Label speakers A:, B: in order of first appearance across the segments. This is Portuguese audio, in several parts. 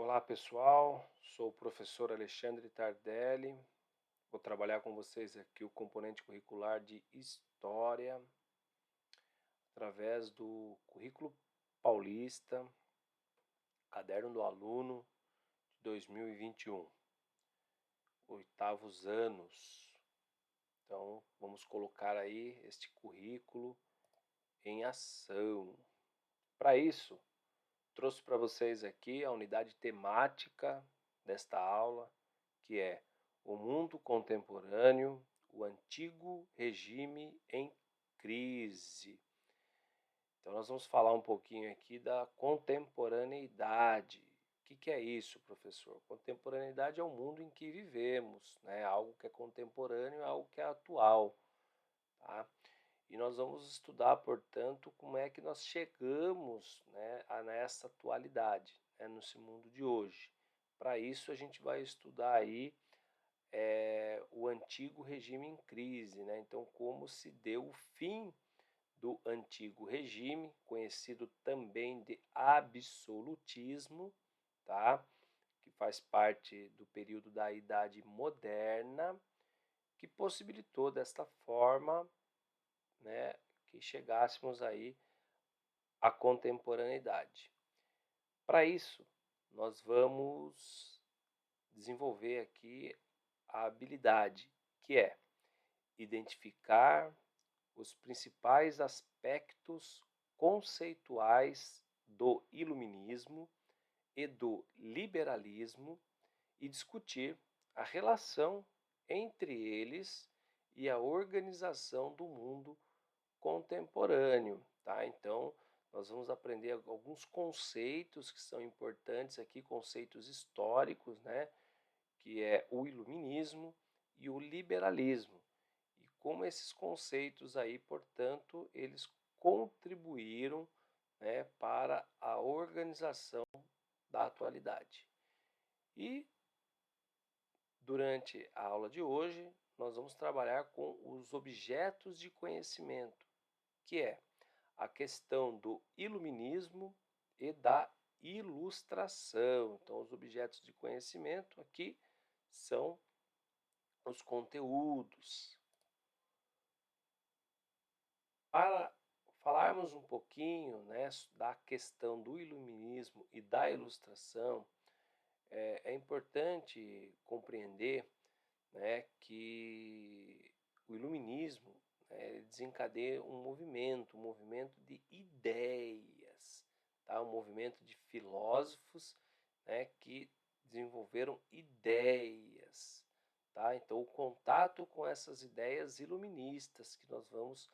A: Olá pessoal, sou o professor Alexandre Tardelli. Vou trabalhar com vocês aqui o componente curricular de História através do Currículo Paulista, Caderno do Aluno de 2021, oitavos anos. Então vamos colocar aí este currículo em ação. Para isso, trouxe para vocês aqui a unidade temática desta aula, que é o mundo contemporâneo, o antigo regime em crise. Então nós vamos falar um pouquinho aqui da contemporaneidade. O que é isso, professor? Contemporaneidade é o mundo em que vivemos, né? Algo que é contemporâneo é algo que é atual, tá? E nós vamos estudar, portanto, como é que nós chegamos, né, nessa atualidade, né, nesse mundo de hoje. Para isso a gente vai estudar aí o antigo regime em crise, né? Então, como se deu o fim do antigo regime, conhecido também de absolutismo, tá? Que faz parte do período da Idade Moderna, que possibilitou desta forma, né, que chegássemos aí à contemporaneidade. Para isso, nós vamos desenvolver aqui a habilidade, que é identificar os principais aspectos conceituais do iluminismo e do liberalismo e discutir a relação entre eles e a organização do mundo contemporâneo, tá? Então, nós vamos aprender alguns conceitos que são importantes aqui, conceitos históricos, né? Que é o iluminismo e o liberalismo. E como esses conceitos aí, portanto, eles contribuíram, né, para a organização da atualidade. E durante a aula de hoje, nós vamos trabalhar com os objetos de conhecimento, que é a questão do iluminismo e da ilustração. Então, os objetos de conhecimento aqui são os conteúdos. Para falarmos um pouquinho, né, da questão do iluminismo e da ilustração, é importante compreender, né, que o iluminismo, né, desencadeia um movimento de ideias, tá? Um movimento de filósofos, né, que desenvolveram ideias, tá? Então o contato com essas ideias iluministas que nós vamos,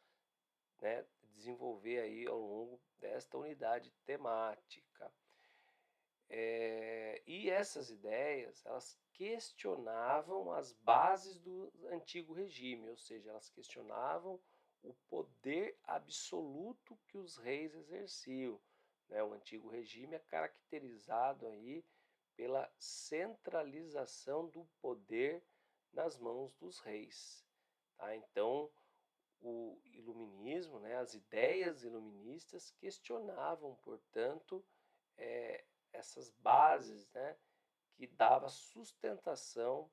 A: né, desenvolver aí ao longo desta unidade temática. E essas ideias, elas questionavam as bases do antigo regime, ou seja, elas questionavam o poder absoluto que os reis exerciam, né? O antigo regime é caracterizado aí pela centralização do poder nas mãos dos reis, tá? Então, o iluminismo, né, as ideias iluministas questionavam, portanto, é, essas bases, né, que dava sustentação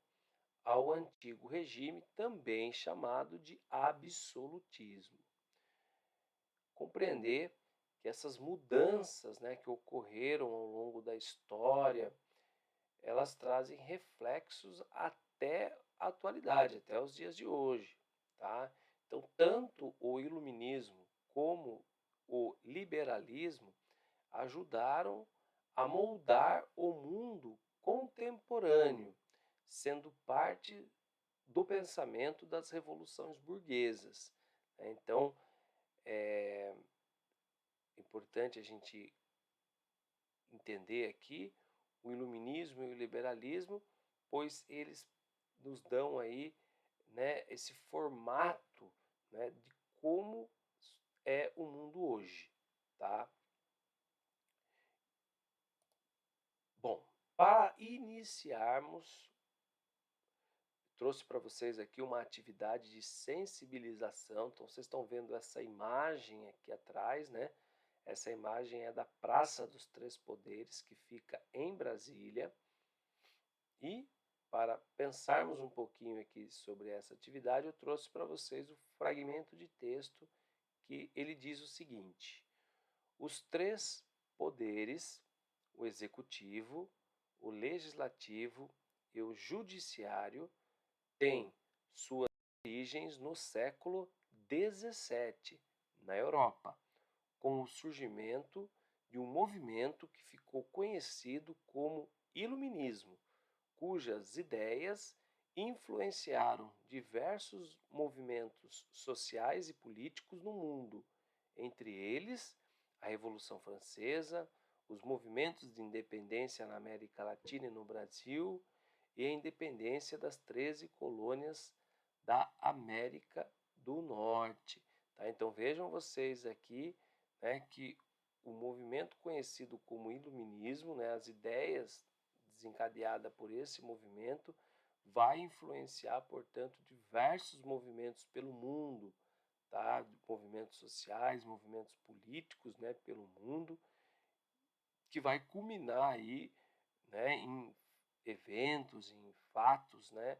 A: ao antigo regime, também chamado de absolutismo. Compreender que essas mudanças, né, que ocorreram ao longo da história, elas trazem reflexos até a atualidade, até os dias de hoje, tá? Então, tanto o iluminismo como o liberalismo ajudaram a moldar o mundo contemporâneo, sendo parte do pensamento das revoluções burguesas. Então, é importante a gente entender aqui o iluminismo e o liberalismo, pois eles nos dão aí, né, esse formato, né, de como é o mundo hoje, tá? Bom, para iniciarmos, trouxe para vocês aqui uma atividade de sensibilização. Então, vocês estão vendo essa imagem aqui atrás, né? Essa imagem é da Praça dos Três Poderes, que fica em Brasília. E para pensarmos um pouquinho aqui sobre essa atividade, eu trouxe para vocês o fragmento de texto que ele diz o seguinte: os três poderes, o executivo, o legislativo e o judiciário, têm suas origens no século XVII, na Europa, com o surgimento de um movimento que ficou conhecido como Iluminismo, cujas ideias influenciaram diversos movimentos sociais e políticos no mundo, entre eles a Revolução Francesa, os movimentos de independência na América Latina e no Brasil e a independência das 13 colônias da América do Norte. Tá? Então vejam vocês aqui, né, que o movimento conhecido como Iluminismo, né, as ideias desencadeadas por esse movimento, vai influenciar, portanto, diversos movimentos pelo mundo, tá? Movimentos sociais, movimentos políticos, né, pelo mundo, que vai culminar aí, né, em eventos, em fatos, né,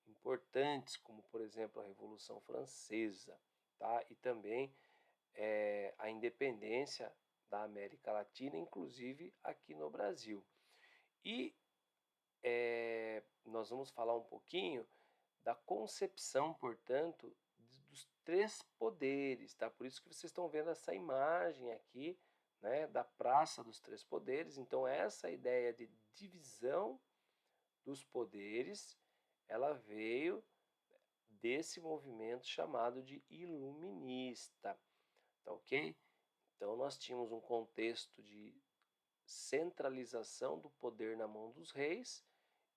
A: importantes, como por exemplo a Revolução Francesa, tá? E também a independência da América Latina, inclusive aqui no Brasil. E nós vamos falar um pouquinho da concepção, portanto, dos três poderes, tá? Por isso que vocês estão vendo essa imagem aqui, né, da Praça dos Três Poderes. Então, essa ideia de divisão dos poderes, ela veio desse movimento chamado de iluminista, tá ok? Então, nós tínhamos um contexto de centralização do poder na mão dos reis,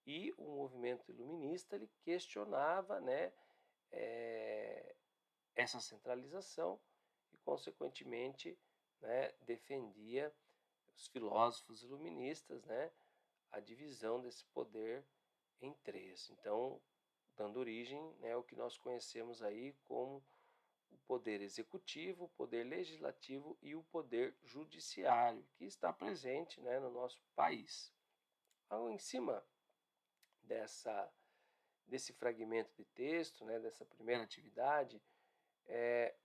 A: e o movimento iluminista ele questionava, né, essa centralização e, consequentemente, né, defendia os filósofos iluministas, né, a divisão desse poder em três. Então, dando origem, né, ao que nós conhecemos aí como o poder executivo, o poder legislativo e o poder judiciário, que está presente, né, no nosso país. Então, em cima desse fragmento de texto, né, dessa primeira atividade,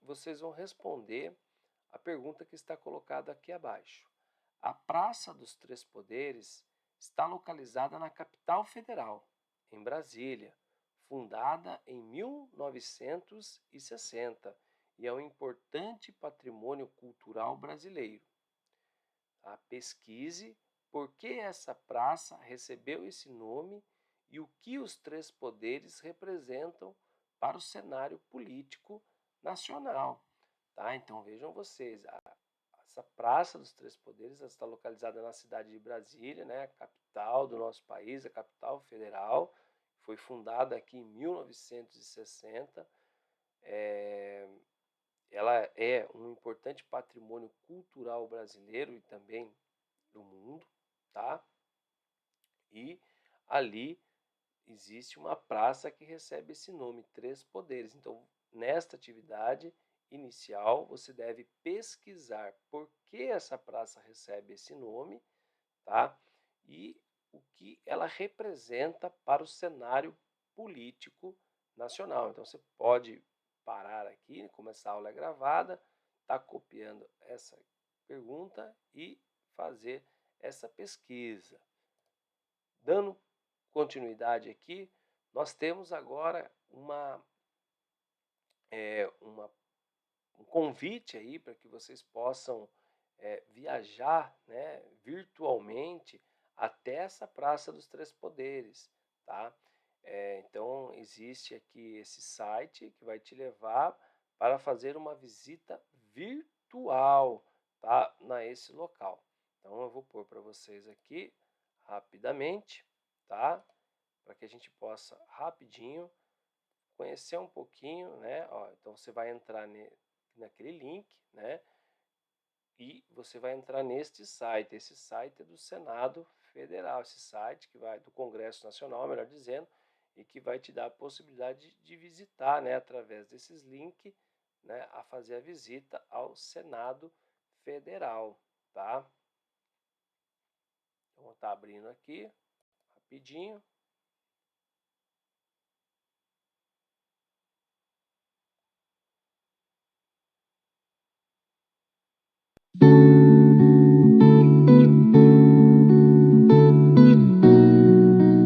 A: vocês vão responder a pergunta que está colocada aqui abaixo. A Praça dos Três Poderes está localizada na capital federal, em Brasília, fundada em 1960 e é um importante patrimônio cultural brasileiro. Pesquise por que essa praça recebeu esse nome e o que os três poderes representam para o cenário político nacional. Tá? Então vejam vocês, essa Praça dos Três Poderes está localizada na cidade de Brasília, né, a capital do nosso país, a capital federal, foi fundada aqui em 1960. Ela é um importante patrimônio cultural brasileiro e também do mundo, tá? E ali existe uma praça que recebe esse nome, Três Poderes. Então, nesta atividade inicial, você deve pesquisar por que essa praça recebe esse nome, tá? E o que ela representa para o cenário político nacional. Então, você pode parar aqui, começar a aula gravada, tá copiando essa pergunta e fazer essa pesquisa. Dando continuidade aqui, nós temos agora um convite aí para que vocês possam viajar, né, virtualmente até essa Praça dos Três Poderes, tá? Então existe aqui esse site que vai te levar para fazer uma visita virtual, tá, esse local. Então eu vou pôr para vocês aqui rapidamente, tá? Para que a gente possa rapidinho conhecer um pouquinho, né? Ó, então você vai entrar naquele link, né? E você vai entrar neste site. Esse site é do Senado Federal, esse site que vai do Congresso Nacional, melhor dizendo, e que vai te dar a possibilidade de visitar, né, através desses links, né, a fazer a visita ao Senado Federal, tá? Então, vou estar abrindo aqui, rapidinho.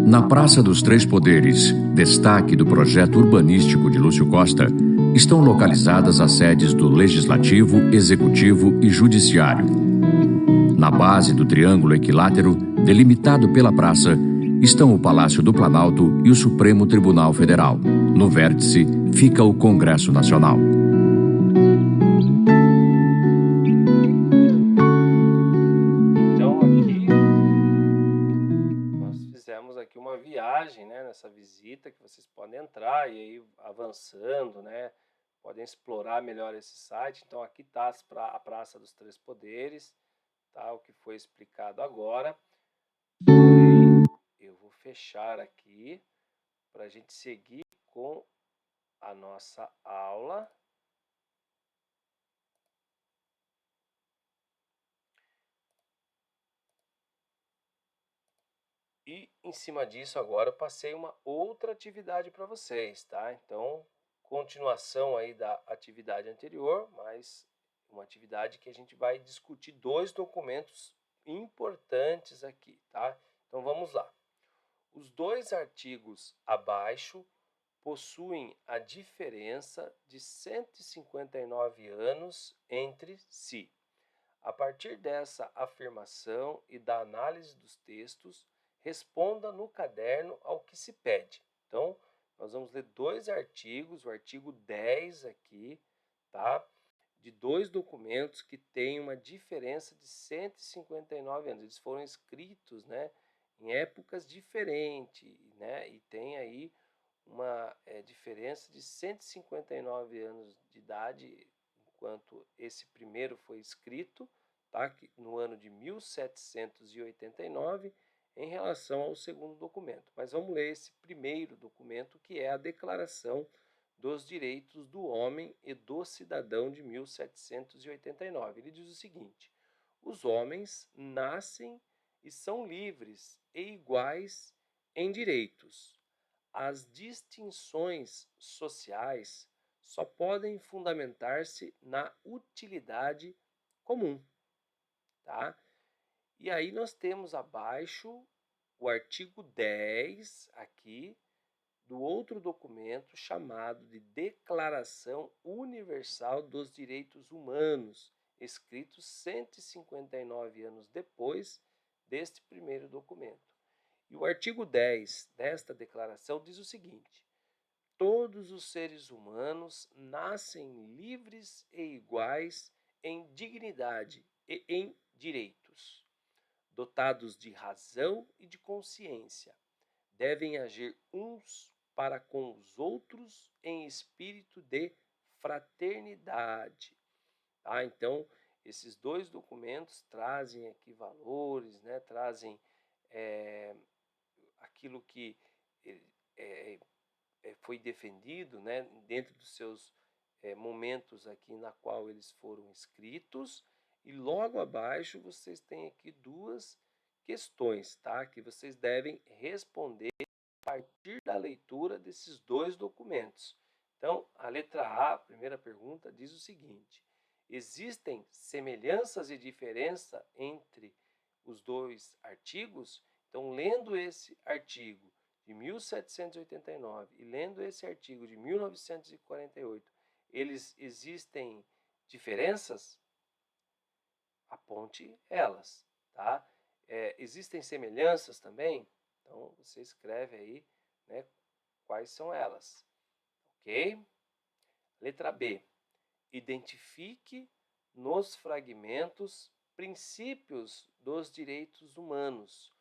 B: Na Praça dos Três Poderes, destaque do projeto urbanístico de Lúcio Costa, estão localizadas as sedes do Legislativo, Executivo e Judiciário. Na base do triângulo equilátero, delimitado pela praça, estão o Palácio do Planalto e o Supremo Tribunal Federal. No vértice, fica o Congresso Nacional.
A: Então, aqui nós fizemos aqui uma viagem, né, nessa visita, que vocês podem entrar e aí avançando, né, podem explorar melhor esse site. Então, aqui está a Praça dos Três Poderes, tá, o que foi explicado agora. Porém, eu vou fechar aqui para a gente seguir com a nossa aula. E em cima disso agora eu passei uma outra atividade para vocês, tá? Então, continuação aí da atividade anterior, mas uma atividade que a gente vai discutir dois documentos importantes aqui, tá? Então vamos lá. Os dois artigos abaixo possuem a diferença de 159 anos entre si. A partir dessa afirmação e da análise dos textos, responda no caderno ao que se pede. Então, nós vamos ler dois artigos, o artigo 10 aqui, tá? De dois documentos que têm uma diferença de 159 anos. Eles foram escritos, né, em épocas diferentes, né? E tem aí uma diferença de 159 anos de idade, enquanto esse primeiro foi escrito, tá, no ano de 1789, em relação ao segundo documento. Mas vamos ler esse primeiro documento, que é a Declaração dos Direitos do Homem e do Cidadão de 1789. Ele diz o seguinte: os homens nascem e são livres e iguais em direitos. As distinções sociais só podem fundamentar-se na utilidade comum, tá? E aí nós temos abaixo o artigo 10 aqui do outro documento chamado de Declaração Universal dos Direitos Humanos, escrito 159 anos depois deste primeiro documento. E o artigo 10 desta declaração diz o seguinte: todos os seres humanos nascem livres e iguais em dignidade e em direitos, dotados de razão e de consciência. Devem agir uns para com os outros em espírito de fraternidade. Tá? Então, esses dois documentos trazem aqui valores, né? Trazem aquilo que é, foi defendido, né, dentro dos seus momentos aqui na qual eles foram escritos. E logo abaixo vocês têm aqui duas questões, tá, que vocês devem responder a partir da leitura desses dois documentos. Então, a letra A, a primeira pergunta, diz o seguinte: existem semelhanças e diferença entre os dois artigos? Então, lendo esse artigo de 1789 e lendo esse artigo de 1948, eles existem diferenças? Aponte elas, tá? Existem semelhanças também? Então, você escreve aí, né, quais são elas, ok? Letra B. Identifique nos fragmentos princípios dos direitos humanos.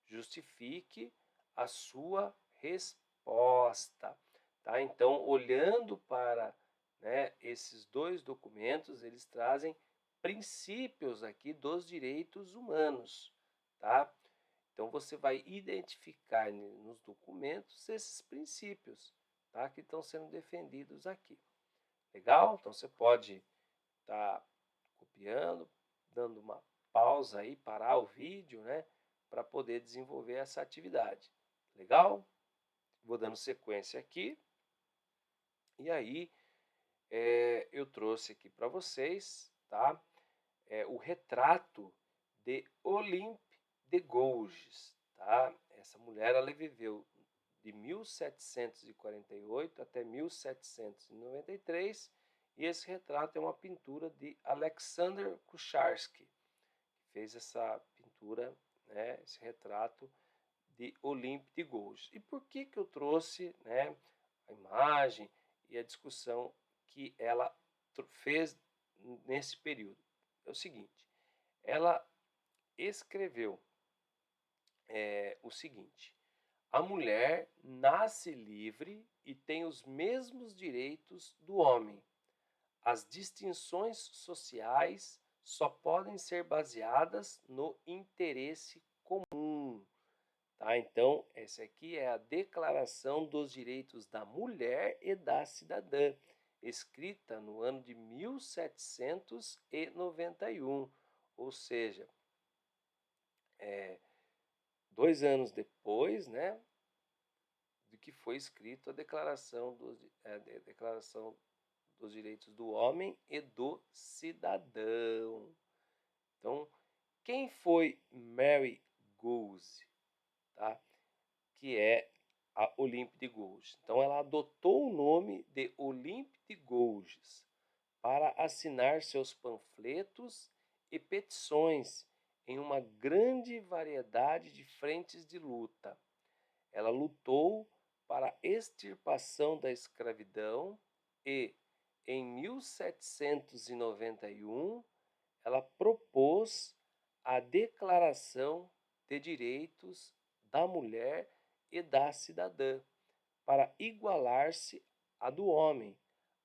A: Justifique a sua resposta. Tá? Então, olhando para, né, esses dois documentos, eles trazem princípios aqui dos direitos humanos. Tá? Então, você vai identificar nos documentos esses princípios, tá, que estão sendo defendidos aqui. Legal? Então, você pode estar copiando, dando uma pausa aí, parar o vídeo, né, para poder desenvolver essa atividade. Legal? Vou dando sequência aqui. E aí, eu trouxe aqui para vocês, tá? O retrato de Olympe de Gouges, tá? Essa mulher, ela viveu de 1748 até 1793, e esse retrato é uma pintura de Alexander Kucharski, que fez essa pintura, né, esse retrato de Olympe de Gouges. E por que eu trouxe, né, a imagem e a discussão que ela fez nesse período? É o seguinte, ela escreveu o seguinte: a mulher nasce livre e tem os mesmos direitos do homem. As distinções sociais só podem ser baseadas no interesse comum. Tá? Então, essa aqui é a Declaração dos Direitos da Mulher e da Cidadã, escrita no ano de 1791, ou seja, 2 anos depois, né, de que foi escrito a Declaração dos Direitos do Homem e do Cidadão. Então, quem foi Mary Goose, tá? Que é a Olympe de Gouges. Então, ela adotou o nome de Olympe de Gouges para assinar seus panfletos e petições em uma grande variedade de frentes de luta. Ela lutou para a extirpação da escravidão e, em 1791, ela propôs a Declaração de Direitos da Mulher e da Cidadã, para igualar-se à do homem,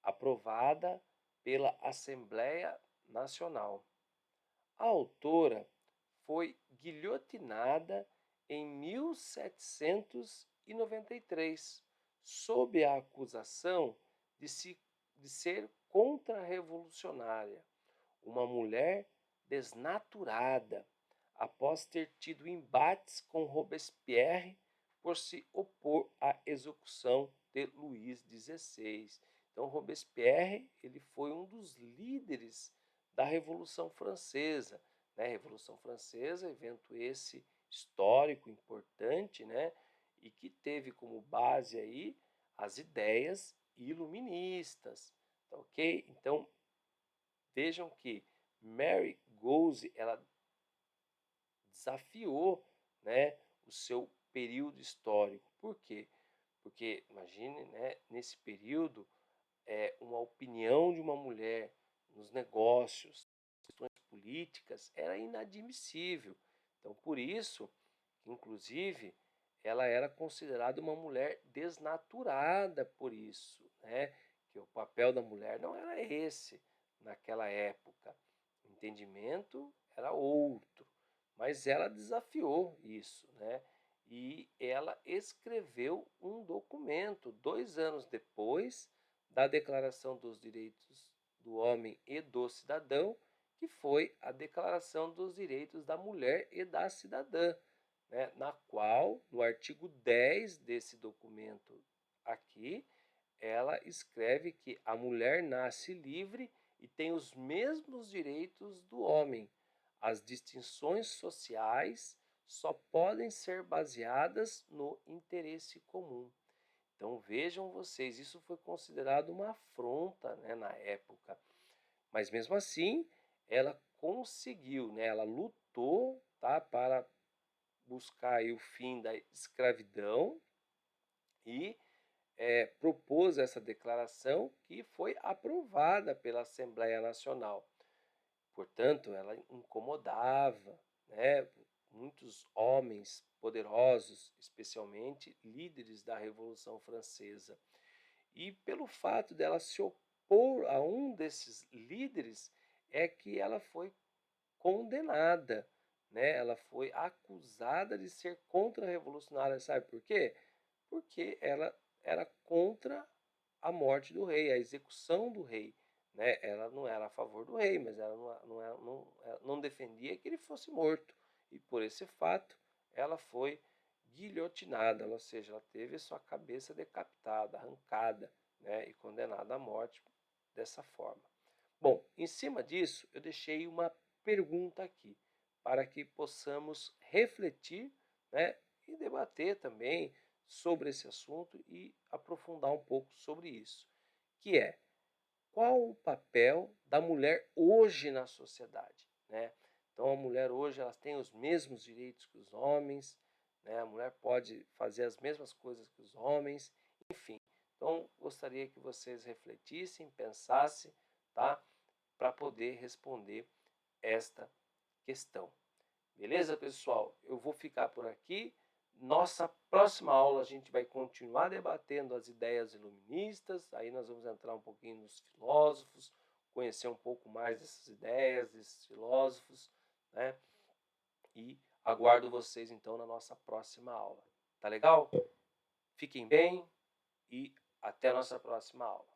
A: aprovada pela Assembleia Nacional. A autora foi guilhotinada em 1793, sob a acusação de ser contra-revolucionária, uma mulher desnaturada, após ter tido embates com Robespierre por se opor à execução de Luís XVI. Então, Robespierre, ele foi um dos líderes da Revolução Francesa, né? Revolução Francesa, evento esse histórico importante, né? E que teve como base aí as ideias iluministas, tá ok? Então, vejam que Mary Goose, ela desafiou, né, o seu período histórico. Por quê? Porque, imagine, né, nesse período, uma opinião de uma mulher nos negócios, questões políticas, era inadmissível. Então, por isso, inclusive, ela era considerada uma mulher desnaturada por isso, né? Que o papel da mulher não era esse naquela época. O entendimento era outro, mas ela desafiou isso, né? E ela escreveu um documento 2 anos depois da Declaração dos Direitos do Homem e do Cidadão, que foi a Declaração dos Direitos da Mulher e da Cidadã, né? Na qual, no artigo 10 desse documento aqui, ela escreve que a mulher nasce livre e tem os mesmos direitos do homem. As distinções sociais só podem ser baseadas no interesse comum. Então vejam vocês, isso foi considerado uma afronta, né, na época. Mas mesmo assim, ela conseguiu, né, ela lutou, tá, para buscar aí o fim da escravidão e propôs essa declaração que foi aprovada pela Assembleia Nacional. Portanto, ela incomodava, né, muitos homens poderosos, especialmente líderes da Revolução Francesa. E pelo fato dela se opor a um desses líderes, é que ela foi condenada, né? Ela foi acusada de ser contra-revolucionária, sabe por quê? Porque ela era contra a morte do rei, a execução do rei, né? Ela não era a favor do rei, mas ela não defendia que ele fosse morto. E por esse fato, ela foi guilhotinada, ou seja, ela teve a sua cabeça decapitada, arrancada, né? E condenada à morte dessa forma. Bom, em cima disso, eu deixei uma pergunta aqui, para que possamos refletir, né, e debater também sobre esse assunto e aprofundar um pouco sobre isso, que é: qual o papel da mulher hoje na sociedade, né? Então a mulher hoje ela tem os mesmos direitos que os homens, né? A mulher pode fazer as mesmas coisas que os homens, enfim. Então gostaria que vocês refletissem, pensassem, tá? Para poder responder esta questão. Beleza, pessoal? Eu vou ficar por aqui. Nossa próxima aula a gente vai continuar debatendo as ideias iluministas, aí nós vamos entrar um pouquinho nos filósofos, conhecer um pouco mais dessas ideias, desses filósofos, né? E aguardo vocês então na nossa próxima aula. Tá legal? Fiquem bem e até a nossa próxima aula.